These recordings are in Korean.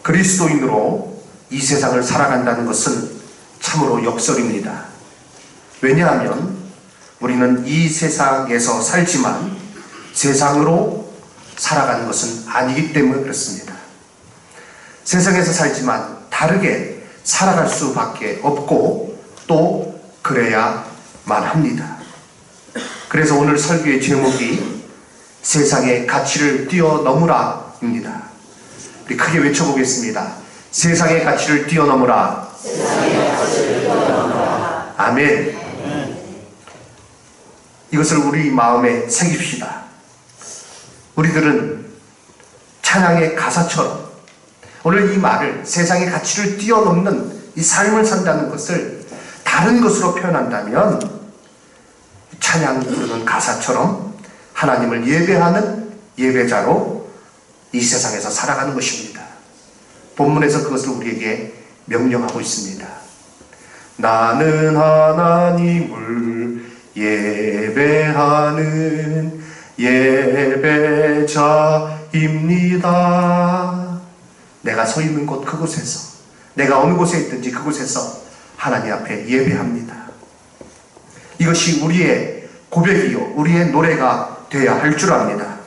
그리스도인으로 이 세상을 살아간다는 것은 참으로 역설입니다. 왜냐하면 우리는 이 세상에서 살지만 세상으로 살아가는 것은 아니기 때문에 그렇습니다. 세상에서 살지만 다르게 살아갈 수밖에 없고 또 그래야만 합니다. 그래서 오늘 설교의 제목이 세상의 가치를 뛰어넘으라 입니다. 우리 크게 외쳐보겠습니다. 세상의 가치를 뛰어넘으라. 아멘. 이것을 우리 마음에 새깁시다. 우리들은 찬양의 가사처럼 오늘 이 말을 세상의 가치를 뛰어넘는 이 삶을 산다는 것을 다른 것으로 표현한다면 찬양 부르는 가사처럼 하나님을 예배하는 예배자로 이 세상에서 살아가는 것입니다. 본문에서 그것을 우리에게 명령하고 있습니다. 나는 하나님을 예배하는 예배자입니다. 내가 서 있는 곳 그곳에서, 내가 어느 곳에 있든지 그곳에서 하나님 앞에 예배합니다. 이것이 우리의 고백이요 우리의 노래가 되어야 할 줄 압니다.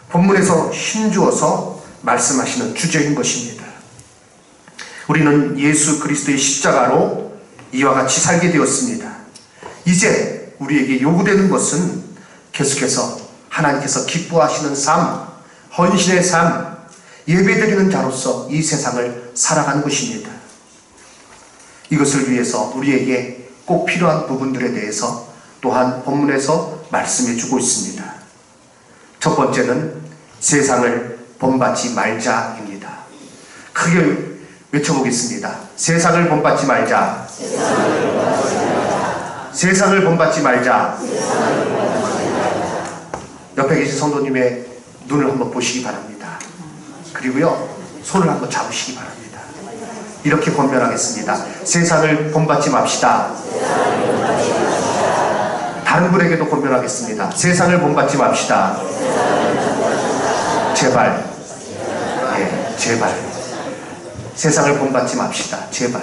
본문에서 힘주어서 말씀하시는 주제인 것입니다. 우리는 예수 그리스도의 십자가로 이와 같이 살게 되었습니다. 이제 우리에게 요구되는 것은 계속해서 하나님께서 기뻐하시는 삶, 헌신의 삶, 예배드리는 자로서 이 세상을 살아가는 것입니다. 이것을 위해서 우리에게 꼭 필요한 부분들에 대해서 또한 본문에서 말씀해 주고 있습니다. 첫 번째는 세상을 본받지 말자입니다. 크게 외쳐보겠습니다. 세상을 본받지 말자. 세상을 본받지 말자. 옆에 계신 성도님의 눈을 한번 보시기 바랍니다. 그리고요 손을 한번 잡으시기 바랍니다. 이렇게 권면하겠습니다. 세상을 본받지 맙시다. 다른 분에게도 권면하겠습니다. 세상을 본받지 맙시다. 제발, 제발 세상을 본받지 맙시다. 제발.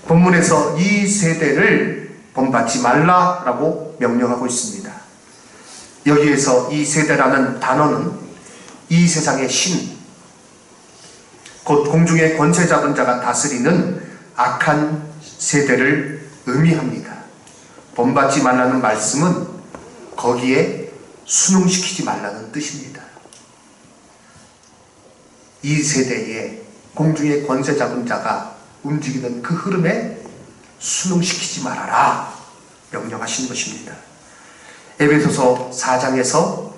본문에서 이 세대를 본받지 말라라고 명령하고 있습니다. 여기에서 이 세대라는 단어는 이 세상의 신, 곧 공중의 권세 잡은 자가 다스리는 악한 세대를 의미합니다. 본받지 말라는 말씀은 거기에 순응시키지 말라는 뜻입니다. 이 세대에 공중의 권세 잡은 자가 움직이는 그 흐름에 순응시키지 말아라 명령하신 것입니다. 에베소서 4장에서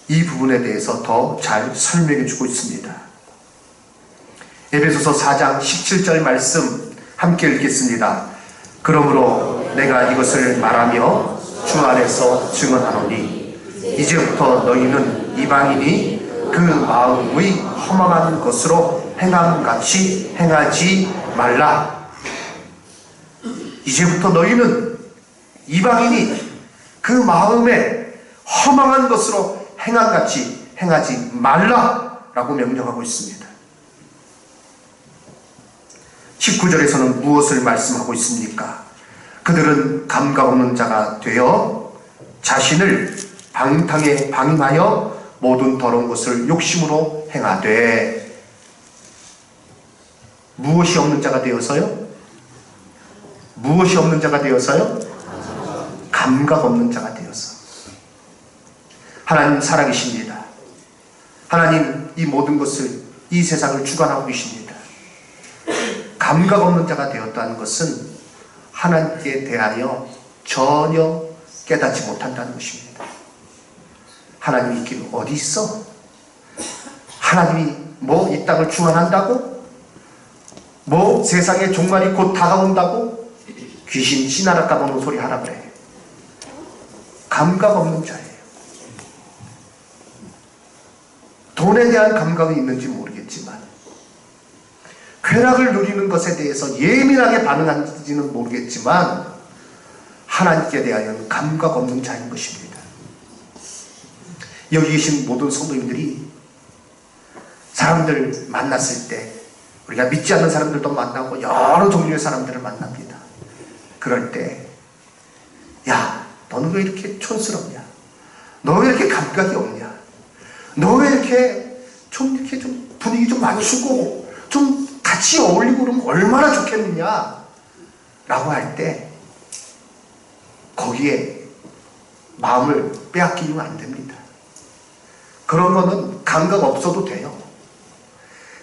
이 부분에 대해서 더 잘 설명해 주고 있습니다. 에베소서 4장 17절 말씀 함께 읽겠습니다. 그러므로 내가 이것을 말하며 주 안에서 증언하노니 이제부터 너희는 이방인이 그 마음의 허망한 것으로 행함같이 행하지 말라. 이제부터 너희는 이방인이 그 마음에 허망한 것으로 행함같이 행하지 말라라고 명령하고 있습니다. 19절에서는 무엇을 말씀하고 있습니까? 그들은 감각 없는 자가 되어 자신을 방탕에 방임하여 모든 더러운 것을 욕심으로 행하되 무엇이 없는 자가 되어서요? 무엇이 없는 자가 되어서요? 감각 없는 자가 되어서. 하나님 살아계십니다. 하나님 이 모든 것을, 이 세상을 주관하고 계십니다. 감각 없는 자가 되었다는 것은 하나님께 대하여 전혀 깨닫지 못한다는 것입니다. 하나님이 있긴 어디 있어? 하나님이 뭐 이 땅을 주관한다고? 뭐 세상의 종말이 곧 다가온다고? 귀신 씨나라 까먹는 소리 하라 그래. 감각 없는 자예요. 돈에 대한 감각이 있는지 모르겠지만 쾌락을 누리는 것에 대해서 예민하게 반응하는지는 모르겠지만 하나님께 대하여는 감각 없는 자인 것입니다. 여기 계신 모든 성도님들이 사람들 만났을 때 우리가 믿지 않는 사람들도 만나고 여러 종류의 사람들을 만납니다. 그럴 때 야, 너는 왜 이렇게 촌스럽냐? 너 왜 이렇게 감각이 없냐? 너 왜 이렇게 좀 분위기 좀 맞추고 좀 같이 어울리고 그러면 얼마나 좋겠느냐? 라고 할 때 거기에 마음을 빼앗기면 안 됩니다. 그런 거는 감각 없어도 돼요.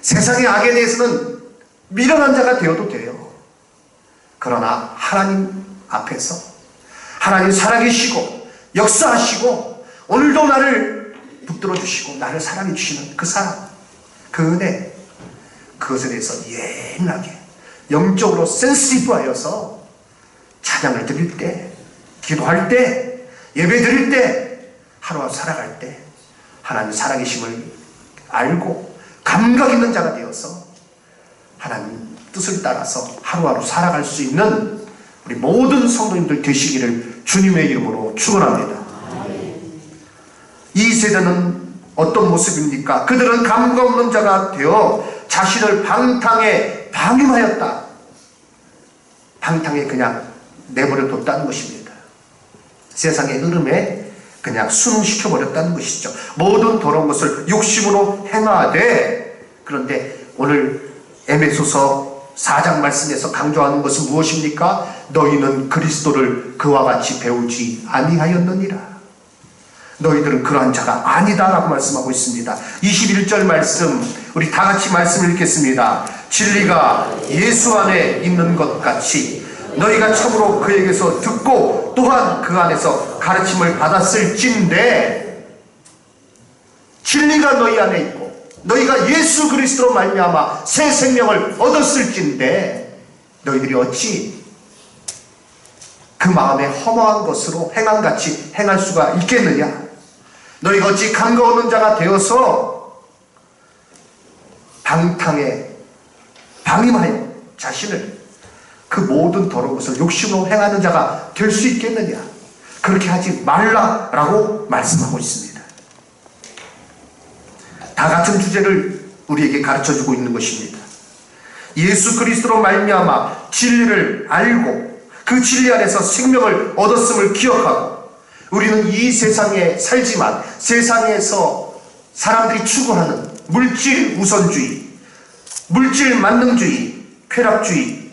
세상의 악에 대해서는 미련한 자가 되어도 돼요. 그러나 하나님 앞에서 하나님 살아계시고 역사하시고 오늘도 나를 붙들어 주시고 나를 사랑해 주시는 그 사랑, 그 은혜, 그것에 대해서 예민하게 영적으로 센시티브하여서 찬양을 드릴 때, 기도할 때, 예배 드릴 때, 하루하루 살아갈 때 하나님 살아계심을 알고 감각 있는 자가 되어서 하나님 뜻을 따라서 하루하루 살아갈 수 있는 우리 모든 성도님들 되시기를 주님의 이름으로 축원합니다. 이 세대는 어떤 모습입니까? 그들은 감각 없는 자가 되어 자신을 방탕에 방임하였다. 방탕에 그냥 내버려 뒀다는 것입니다. 세상의 흐름에 그냥 순응시켜버렸다는 것이죠. 모든 더러운 것을 욕심으로 행하되, 그런데 오늘 에베소서 4장 말씀에서 강조하는 것은 무엇입니까? 너희는 그리스도를 그와 같이 배우지 아니하였느니라. 너희들은 그러한 자가 아니다 라고 말씀하고 있습니다. 21절 말씀, 우리 다 같이 말씀을 읽겠습니다. 진리가 예수 안에 있는 것 같이 너희가 참으로 그에게서 듣고 또한 그 안에서 가르침을 받았을진데, 진리가 너희 안에 있고 너희가 예수 그리스도로 말미암아 새 생명을 얻었을진데 너희들이 어찌 그 마음에 허무한 것으로 행함같이 행할 수가 있겠느냐? 너희가 어찌 감각 없는 자가 되어서 방탕에 방임하여 자신을 그 모든 더러운 것을 욕심으로 행하는 자가 될 수 있겠느냐? 그렇게 하지 말라라고 말씀하고 있습니다. 다 같은 주제를 우리에게 가르쳐주고 있는 것입니다. 예수 그리스도로 말미암아 진리를 알고 그 진리 안에서 생명을 얻었음을 기억하고, 우리는 이 세상에 살지만 세상에서 사람들이 추구하는 물질 우선주의, 물질 만능주의, 쾌락주의,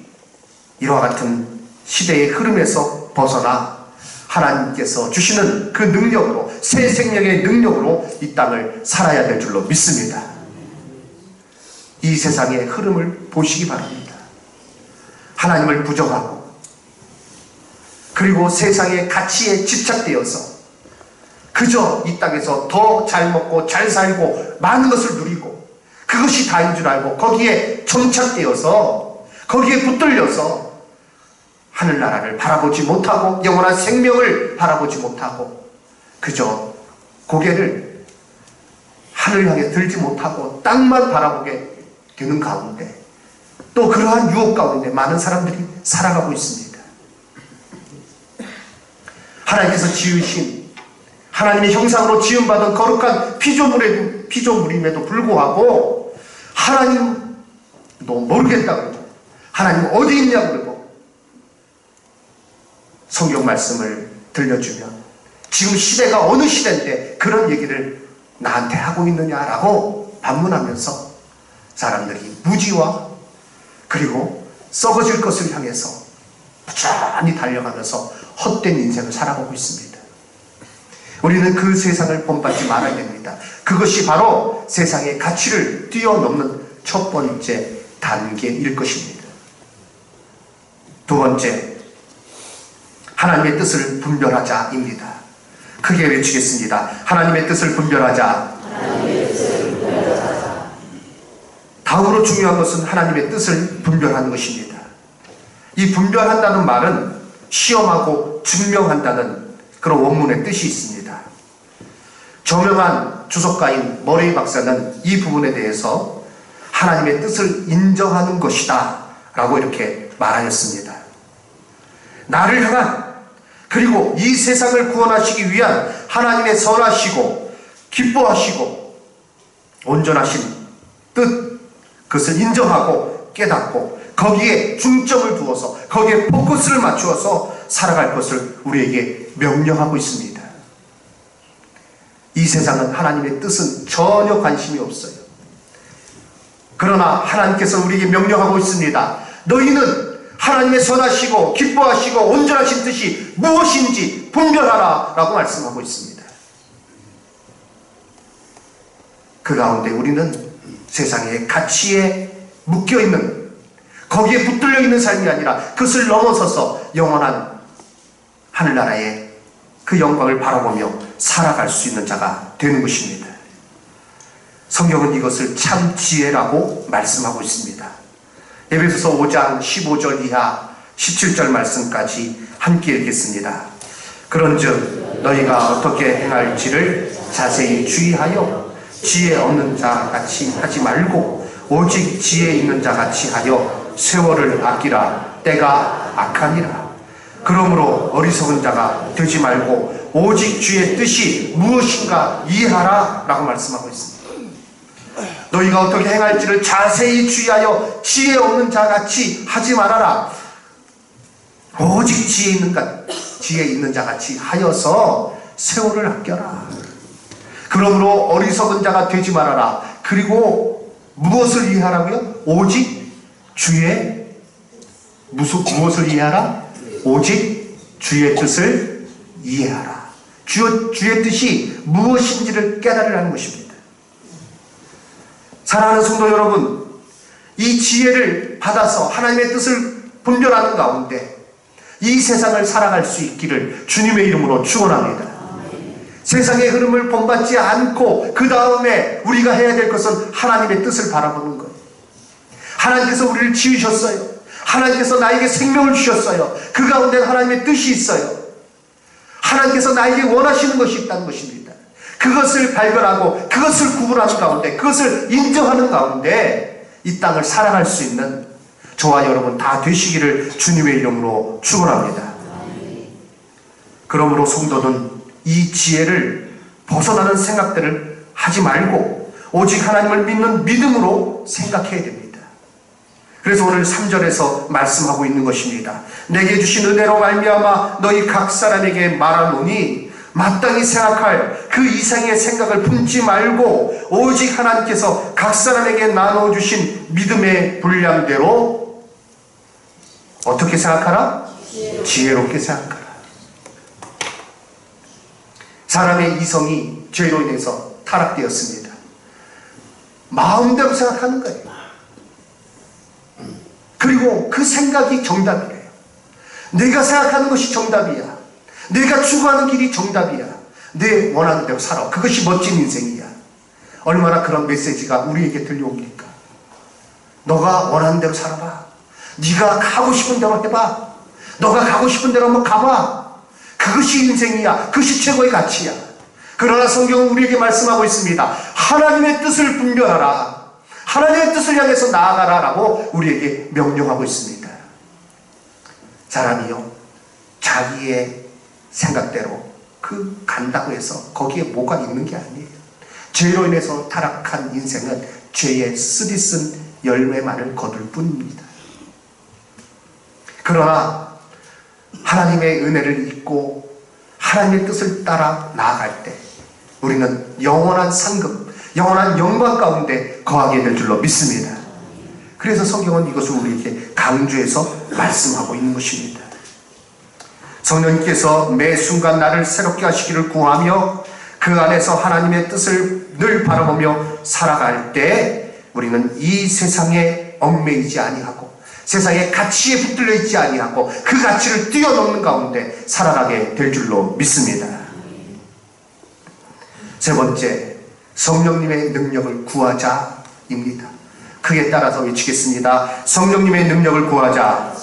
이와 같은 시대의 흐름에서 벗어나 하나님께서 주시는 그 능력으로, 새 생명의 능력으로 이 땅을 살아야 될 줄로 믿습니다. 이 세상의 흐름을 보시기 바랍니다. 하나님을 부정하고 그리고 세상의 가치에 집착되어서 그저 이 땅에서 더 잘 먹고 잘 살고 많은 것을 누리고 그것이 다인 줄 알고 거기에 정착되어서 거기에 붙들려서 하늘나라를 바라보지 못하고 영원한 생명을 바라보지 못하고 그저 고개를 하늘 향해 들지 못하고 땅만 바라보게 되는 가운데, 또 그러한 유혹 가운데 많은 사람들이 살아가고 있습니다. 하나님께서 지으신, 하나님의 형상으로 지음받은 거룩한 피조물임에도 불구하고 하나님 너 모르겠다고, 하나님 어디 있냐고 그러고 성경 말씀을 들려주면 지금 시대가 어느 시대인데 그런 얘기를 나한테 하고 있느냐라고 반문하면서 사람들이 무지와 그리고 썩어질 것을 향해서 부지런히 달려가면서 헛된 인생을 살아가고 있습니다. 우리는 그 세상을 본받지 말아야 됩니다. 그것이 바로 세상의 가치를 뛰어넘는 첫 번째 단계일 것입니다. 두 번째, 하나님의 뜻을 분별하자입니다. 크게 외치겠습니다. 하나님의 뜻을 분별하자. 다음으로 중요한 것은 하나님의 뜻을 분별하는 것입니다. 이 분별한다는 말은 시험하고 증명한다는 그런 원문의 뜻이 있습니다. 저명한 주석가인 머레이 박사는 이 부분에 대해서 하나님의 뜻을 인정하는 것이다 라고 이렇게 말하였습니다. 나를 향한, 그리고 이 세상을 구원하시기 위한 하나님의 선하시고 기뻐하시고 온전하신 뜻, 그것을 인정하고 깨닫고 거기에 중점을 두어서 거기에 포커스를 맞추어서 살아갈 것을 우리에게 명령하고 있습니다. 이 세상은 하나님의 뜻은 전혀 관심이 없어요. 그러나 하나님께서 우리에게 명령하고 있습니다. 너희는 하나님의 선하시고 기뻐하시고 온전하신 뜻이 무엇인지 분별하라 라고 말씀하고 있습니다. 그 가운데 우리는 세상의 가치에 묶여있는, 거기에 붙들려 있는 삶이 아니라 그것을 넘어서서 영원한 하늘나라의 그 영광을 바라보며 살아갈 수 있는 자가 되는 것입니다. 성경은 이것을 참 지혜라고 말씀하고 있습니다. 에베소서 5장 15절 이하 17절 말씀까지 함께 읽겠습니다. 그런즉 너희가 어떻게 행할지를 자세히 주의하여 지혜 없는 자 같이 하지 말고 오직 지혜 있는 자 같이 하여 세월을 아끼라. 때가 악하니라. 그러므로 어리석은 자가 되지 말고 오직 주의 뜻이 무엇인가 이해하라 라고 말씀하고 있습니다. 너희가 어떻게 행할지를 자세히 주의하여 지혜 없는 자같이 하지 말아라. 오직 지혜 있는 자같이 하여서 세월을 아껴라. 그러므로 어리석은 자가 되지 말아라. 그리고 무엇을 이해하라고요? 오직 주의 무엇을 이해하라? 오직 주의 뜻을 이해하라. 주의 뜻이 무엇인지를 깨달으라는 것입니다. 사랑하는 성도 여러분, 이 지혜를 받아서 하나님의 뜻을 분별하는 가운데 이 세상을 살아갈 수 있기를 주님의 이름으로 축원합니다. 세상의 흐름을 본받지 않고 그 다음에 우리가 해야 될 것은 하나님의 뜻을 바라보는 거예요. 하나님께서 우리를 지으셨어요. 하나님께서 나에게 생명을 주셨어요. 그 가운데 하나님의 뜻이 있어요. 하나님께서 나에게 원하시는 것이 있다는 것입니다. 그것을 발견하고 그것을 구분하는 가운데, 그것을 인정하는 가운데 이 땅을 살아갈 수 있는 저와 여러분 다 되시기를 주님의 이름으로 축원합니다. 그러므로 성도는 이 지혜를 벗어나는 생각들을 하지 말고 오직 하나님을 믿는 믿음으로 생각해야 됩니다. 그래서 오늘 3절에서 말씀하고 있는 것입니다. 내게 주신 은혜로 말미암아 너희 각 사람에게 말하노니 마땅히 생각할 그 이상의 생각을 품지 말고 오직 하나님께서 각 사람에게 나눠주신 믿음의 분량대로 어떻게 생각하라? 지혜롭게 생각하라. 사람의 이성이 죄로 인해서 타락되었습니다. 마음대로 생각하는 거예요. 그리고 그 생각이 정답이에요. 내가 생각하는 것이 정답이야. 내가 추구하는 길이 정답이야. 내 원하는 대로 살아. 그것이 멋진 인생이야. 얼마나 그런 메시지가 우리에게 들려옵니까? 너가 원하는 대로 살아봐. 네가 가고 싶은 대로 해봐. 너가 가고 싶은 대로 한번 가봐. 그것이 인생이야. 그것이 최고의 가치야. 그러나 성경은 우리에게 말씀하고 있습니다. 하나님의 뜻을 분별하라. 하나님의 뜻을 향해서 나아가라 라고 우리에게 명령하고 있습니다. 사람이요, 자기의 생각대로 간다고 해서 거기에 뭐가 있는 게 아니에요. 죄로 인해서 타락한 인생은 죄의 쓰디쓴 열매만을 거둘 뿐입니다. 그러나 하나님의 은혜를 잊고 하나님의 뜻을 따라 나아갈 때 우리는 영원한 상급, 영원한 영광 가운데 거하게 될 줄로 믿습니다. 그래서 성경은 이것을 우리에게 강조해서 말씀하고 있는 것입니다. 성령님께서 매 순간 나를 새롭게 하시기를 구하며 그 안에서 하나님의 뜻을 늘 바라보며 살아갈 때 우리는 이 세상에 얽매이지 아니하고 세상의 가치에 붙들려 있지 아니하고 그 가치를 뛰어넘는 가운데 살아가게 될 줄로 믿습니다. 세 번째, 성령님의 능력을 구하자입니다. 크게 따라서 외치겠습니다. 성령님의 능력을 구하자.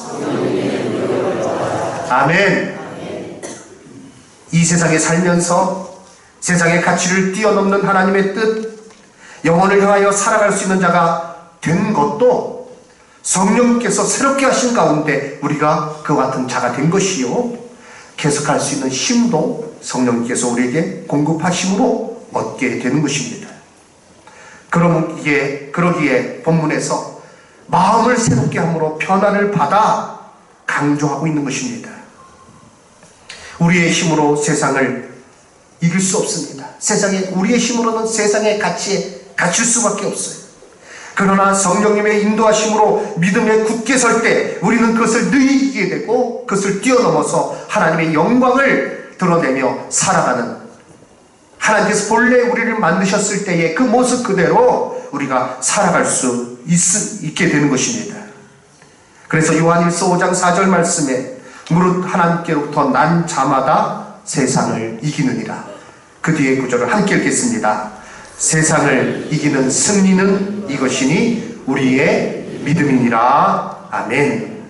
아멘. 이 세상에 살면서 세상의 가치를 뛰어넘는 하나님의 뜻, 영혼을 향하여 살아갈 수 있는 자가 된 것도 성령께서 새롭게 하신 가운데 우리가 그와 같은 자가 된 것이요, 계속할 수 있는 힘도 성령께서 우리에게 공급하심으로 얻게 되는 것입니다. 그러기에 본문에서 마음을 새롭게 함으로 변화를 받아 강조하고 있는 것입니다. 우리의 힘으로 세상을 이길 수 없습니다. 우리의 힘으로는 세상의 가치에 갇힐 수밖에 없어요. 그러나 성령님의 인도하심으로 믿음에 굳게 설 때 우리는 그것을 누리게 되고 그것을 뛰어넘어서 하나님의 영광을 드러내며 살아가는, 하나님께서 본래 우리를 만드셨을 때의 그 모습 그대로 우리가 살아갈 수 있게 되는 것입니다. 그래서 요한일서 5장 4절 말씀에 무릇 하나님께로부터 난 자마다 세상을 이기느니라. 그 뒤에 구절을 함께 읽겠습니다. 세상을 이기는 승리는 이것이니 우리의 믿음이니라. 아멘.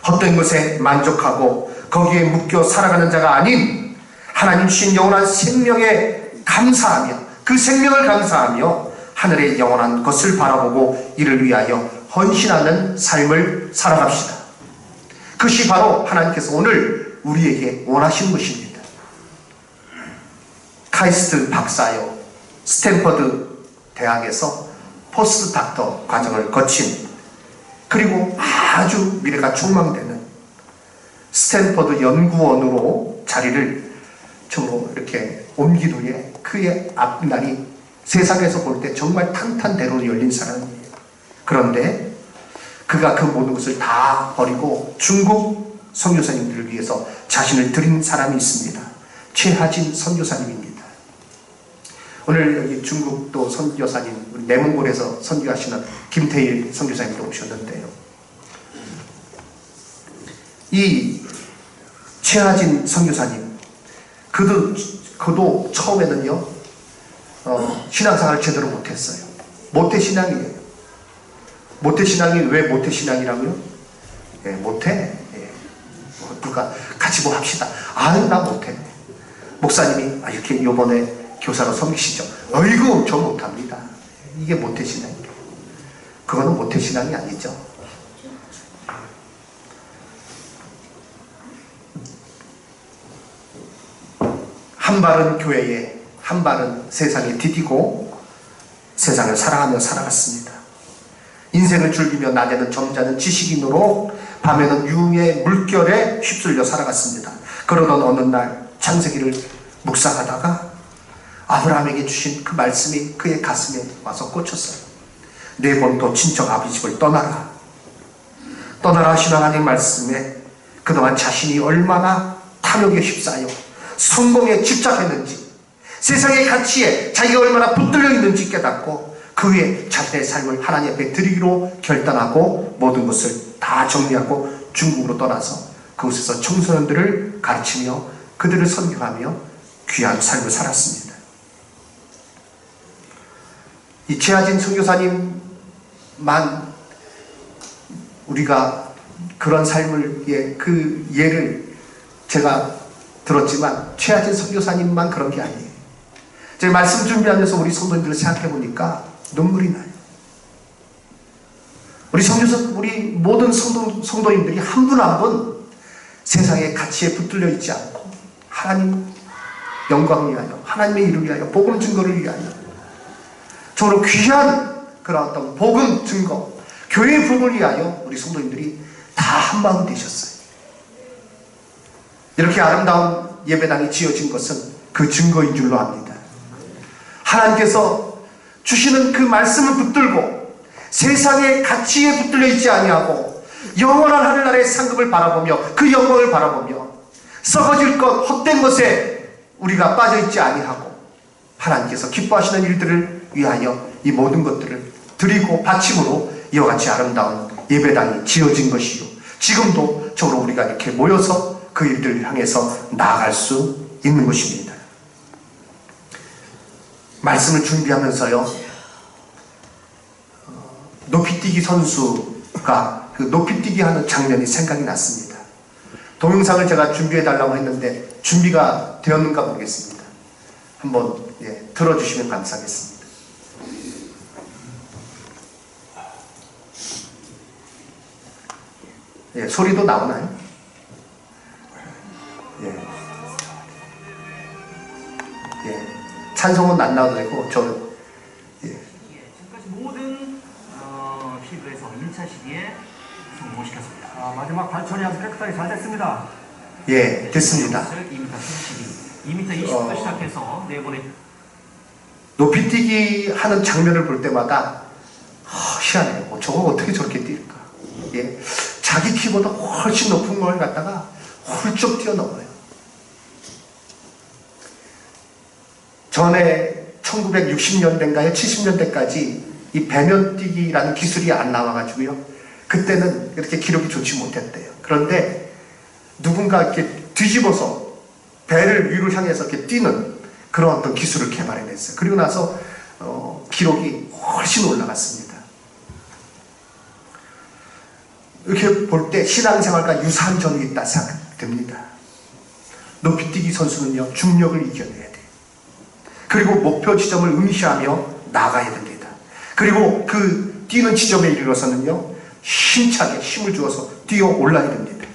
헛된 것에 만족하고 거기에 묶여 살아가는 자가 아닌 하나님 주신 영원한 생명에 감사하며 그 생명을 감사하며 하늘의 영원한 것을 바라보고 이를 위하여 헌신하는 삶을 살아갑시다. 그것이 바로 하나님께서 오늘 우리에게 원하시는 것입니다. 카이스트 박사요, 스탠퍼드 대학에서 포스트 닥터 과정을 거친, 그리고 아주 미래가 촉망되는 스탠퍼드 연구원으로 자리를 저로 이렇게 옮긴 후에 그의 앞날이 세상에서 볼 때 정말 탄탄대로 열린 사람이에요. 그런데 그가 그 모든 것을 다 버리고 중국 선교사님들을 위해서 자신을 드린 사람이 있습니다. 최하진 선교사님입니다. 오늘 여기 중국도 선교사님, 내몽골에서 선교하시는 김태일 선교사님도 오셨는데요. 이 최하진 선교사님, 그도 처음에는요, 신앙생활을 제대로 못했어요. 모태신앙이에요. 모태신앙이 왜 모태신앙이라고요? 예, 못해. 예. 누가 같이 뭐 합시다. 아유, 나 못해. 목사님이 이렇게 요번에 교사로 섬기시죠. 어이구, 저 못합니다. 이게 모태신앙이에요. 그거는 모태신앙이 아니죠. 한 발은 교회에, 한 발은 세상에 디디고 세상을 사랑하며 살아갔습니다. 인생을 즐기며 낮에는 점잖은 지식인으로 밤에는 유흥의 물결에 휩쓸려 살아갔습니다. 그러던 어느 날 창세기를 묵상하다가 아브라함에게 주신 그 말씀이 그의 가슴에 와서 꽂혔어요. 네 번도 친척 아비 집을 떠나라. 떠나라 하신 하나님 말씀에 그동안 자신이 얼마나 탐욕에 휩싸여 성공에 집착했는지, 세상의 가치에 자기가 얼마나 붙들려 있는지 깨닫고 그 후에 자신의 삶을 하나님 앞에 드리기로 결단하고 모든 것을 다 정리하고 중국으로 떠나서 그곳에서 청소년들을 가르치며 그들을 선교하며 귀한 삶을 살았습니다. 이 최하진 선교사님만 우리가 그런 삶을, 그 예를 제가 들었지만 최하진 선교사님만 그런 게 아니에요. 제가 말씀 준비하면서 우리 성도님들을 생각해 보니까 눈물이 나요. 우리 모든 성도님들이 한 분 한 분 세상의 가치에 붙들려 있지 않고 하나님 영광을 위하여, 하나님의 이름을 위하여, 복음 증거를 위하여 정말로 귀한 그런 어떤 복음 증거, 교회의 복음을 위하여 우리 성도님들이 다 한마음 되셨어요. 이렇게 아름다운 예배당이 지어진 것은 그 증거인 줄로 압니다. 하나님께서 주시는 그 말씀을 붙들고 세상의 가치에 붙들려 있지 아니하고 영원한 하늘나라의 상급을 바라보며 그 영광을 바라보며 썩어질 것, 헛된 것에 우리가 빠져있지 아니하고 하나님께서 기뻐하시는 일들을 위하여 이 모든 것들을 드리고 바침으로 이와 같이 아름다운 예배당이 지어진 것이요, 지금도 저로 우리가 이렇게 모여서 그 일들을 향해서 나아갈 수 있는 것입니다. 말씀을 준비하면서요, 높이뛰기 선수가 그 높이뛰기 하는 장면이 생각이 났습니다. 동영상을 제가 준비해달라고 했는데 준비가 되었는가 모르겠습니다. 한번 들어주시면 감사하겠습니다. 소리도 나오나요? 찬송은 안 나와도 되고 저 마지막 발천이 아주 깨끗하게 잘 됐습니다. 예, 됐습니다. 2m 20부터 시작해서 네 번에 높이뛰기 하는 장면을 볼 때마다 희한해요. 저거 어떻게 저렇게 뛸까? 예, 자기 키보다 훨씬 높은 걸 갖다가 훌쩍 뛰어넘어요. 전에 1960년대인가요? 70년대까지 이 배면뛰기라는 기술이 안 나와가지고요. 그때는 이렇게 기록이 좋지 못했대요. 그런데 누군가 이렇게 뒤집어서 배를 위로 향해서 이렇게 뛰는 그런 어떤 기술을 개발해냈어요. 그리고 나서 기록이 훨씬 올라갔습니다. 이렇게 볼 때 신앙생활과 유사한 점이 있다 생각됩니다. 높이뛰기 선수는요, 중력을 이겨내야 돼요. 그리고 목표 지점을 응시하며 나가야 됩니다. 그리고 그 뛰는 지점에 이르러서는요, 힘차게 힘을 주어서 뛰어 올라야 됩니다.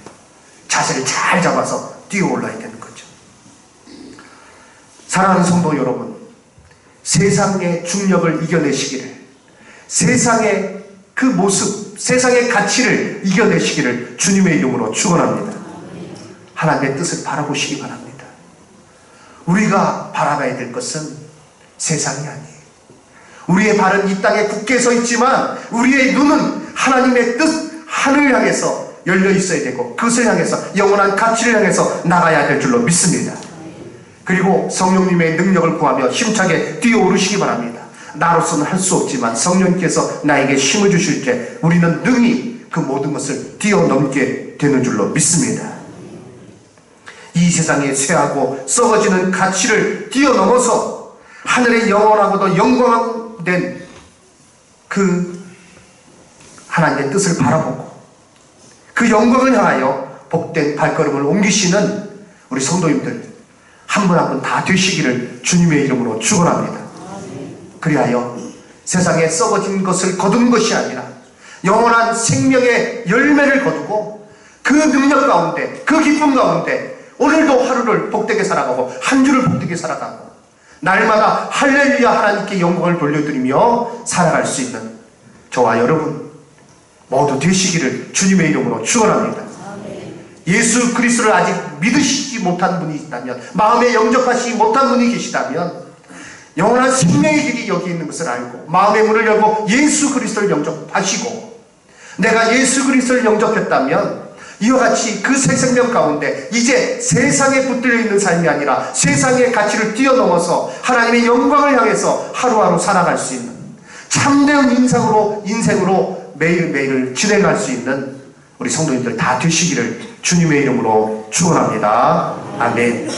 자세를 잘 잡아서 뛰어 올라야 되는 거죠. 사랑하는 성도 여러분, 세상의 중력을 이겨내시기를, 세상의 그 모습, 세상의 가치를 이겨내시기를 주님의 이름으로 축원합니다. 하나님의 뜻을 바라보시기 바랍니다. 우리가 바라봐야 될 것은 세상이 아니에요. 우리의 발은 이 땅에 굳게 서 있지만 우리의 눈은 하나님의 뜻, 하늘을 향해서 열려 있어야 되고 그것을 향해서 영원한 가치를 향해서 나가야 될 줄로 믿습니다. 그리고 성령님의 능력을 구하며 힘차게 뛰어오르시기 바랍니다. 나로서는 할 수 없지만 성령님께서 나에게 힘을 주실 때 우리는 능히 그 모든 것을 뛰어넘게 되는 줄로 믿습니다. 이 세상에 쇠하고 썩어지는 가치를 뛰어넘어서 하늘의 영원하고도 영광된 그 하나님의 뜻을 바라보고 그 영광을 향하여 복된 발걸음을 옮기시는 우리 성도님들 한 분 한 분 다 되시기를 주님의 이름으로 축원합니다. 그리하여 세상에 썩어진 것을 거둔 것이 아니라 영원한 생명의 열매를 거두고 그 능력 가운데 그 기쁨 가운데 오늘도 하루를 복되게 살아가고 한 주를 복되게 살아가고 날마다 할렐루야 하나님께 영광을 돌려드리며 살아갈 수 있는 저와 여러분 모두 되시기를 주님의 이름으로 축원합니다. 예수 그리스도를 아직 믿으시지 못한 분이 있다면, 마음에 영접하시지 못한 분이 계시다면 영원한 생명의 길이 여기 있는 것을 알고 마음의 문을 열고 예수 그리스도를 영접하시고, 내가 예수 그리스도를 영접했다면 이와 같이 그 새 생명 가운데 이제 세상에 붙들려 있는 삶이 아니라 세상의 가치를 뛰어넘어서 하나님의 영광을 향해서 하루하루 살아갈 수 있는 참된 인생으로 매일매일을 진행할 수 있는 우리 성도님들 다 되시기를 주님의 이름으로 축원합니다. 아멘.